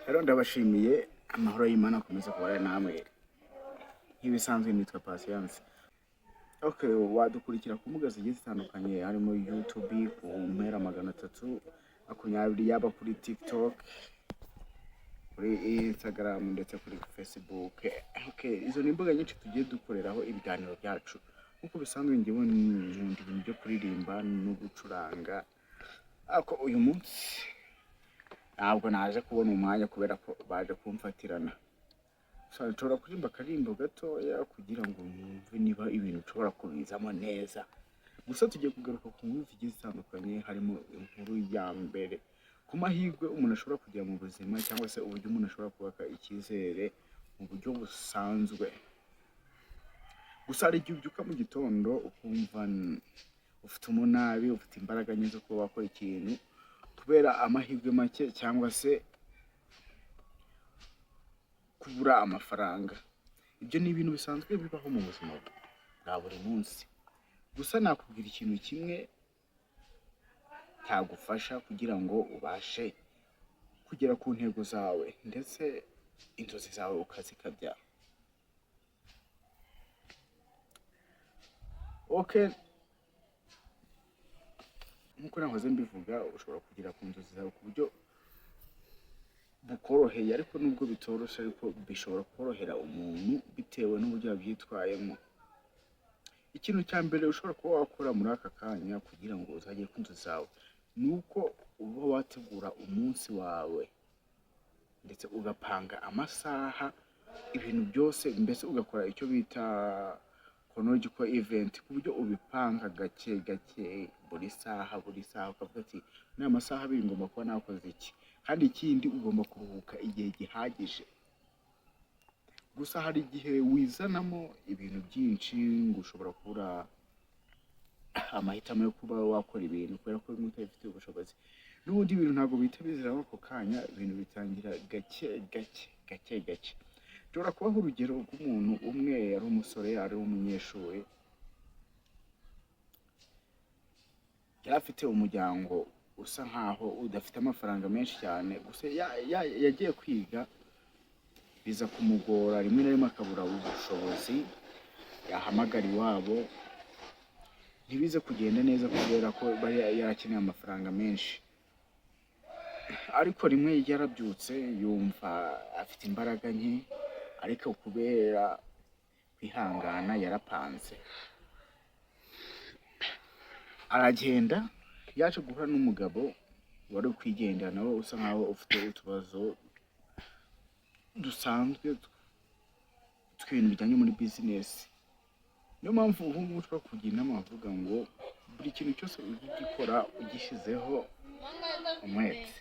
Rero ndabashimiye amahoro y'Imana akomeza kubana namwe nk'ibisanzwe nitwa Patience. Okay, wadukurikira ku mbuga zigiye zitandukanye harimo YouTube ku mpera 320 yaba kuri TikTok, kuri Instagram ndetse kuri Facebook. Okay, izo ni imbuga nyinshi tugiye dukoreraho ibiganiro byacu. Nkuko bisanzwe ngewe nkunda ibintu byo kuririmba no gucuranga. Ako uyu munsi ntabwo naje kubona umwanya kubera ko baje kumfatirana. Nshobora kuririmba akarimbo gatoya kugira ngo numve niba ibintu ushobora kubizamo neza. Gusa tugiye kugaruka ku nkuru zigiye zitandukanye harimo inkuru ya mbere ku mahirwe umuntu ashobora kugira mu buzima cyangwa se uburyo umuntu ashobora kubaka icyizere mu buryo busanzwe. Gusa hari igihe ubyuka mu gitondo ukumva ufite umunabi, ufite imbaraga nke zo kuba wakora ikintu kubera amahirwe make cyangwa se kubura amafaranga. Ibyo ni ibintu bisanzwe bibaho mu buzima bwa buri munsi. Gusa nakubwira ikintu kimwe cyagufasha kugira ngo ubashe kugera ku ntego zawe ndetse inzozi zawe ukazikabya. Okay, nkuko nahoze mbivuga ushobora kugera ku nzozi zawe ku buryo bukoroheye, ariko nubwo bitoroshe ariko bishobora korohera umuntu bitewe n'uburyo yabyitwayemo. Ikintu cya mbere ushobora kuba wakora muri aka kanya kugira ngo uzagere ku nzozi zawe ni uko uba wategura umunsi wawe ndetse ugapanga amasaha, ibintu byose mbese ugakora icyo bita chronological event ku buryo ubipanga gake gake buri saha ukavuga ati ni amasaha abiri ngomba kuba nakoze iki, kandi ikindi ugomba kuruhuka igihe gihagije. Gusa hari igihe wizanamo ibintu byinshi ngo ushobora kubura amahitamo yo kuba wakora ibintu kubera ko bimwe utabifitiye ubushobozi. N'ubundi ibintu ntabwo bihita biziraho ako kanya, ibintu bitangira gake gake. Nshobora kubaho urugero rw'umuntu umwe yari umusore, ari umunyeshuri, yari afite umuryango usa nkaho udafite amafaranga menshi cyane. Gusa yagiye kwiga biza kumugora, rimwe na rimwe akabura ubushobozi, yahamagara iwabo ntibize kugenda neza kubera ko bari yarakeneye amafaranga menshi. Ariko rimwe yarabyutse yumva afite imbaraga nke, ariko kubera kwihangana yarapanze aragenda. Yaje guhura n'umugabo wari kwigendera nawe usa nkaho ufite utubazo dusanzwe tw'ibintu bijyanye muri business. Niyo mpamvu ubu ngubu ushobora kugira inama avuga ngo buri kintu cyose ugikora ugishyizeho umwete.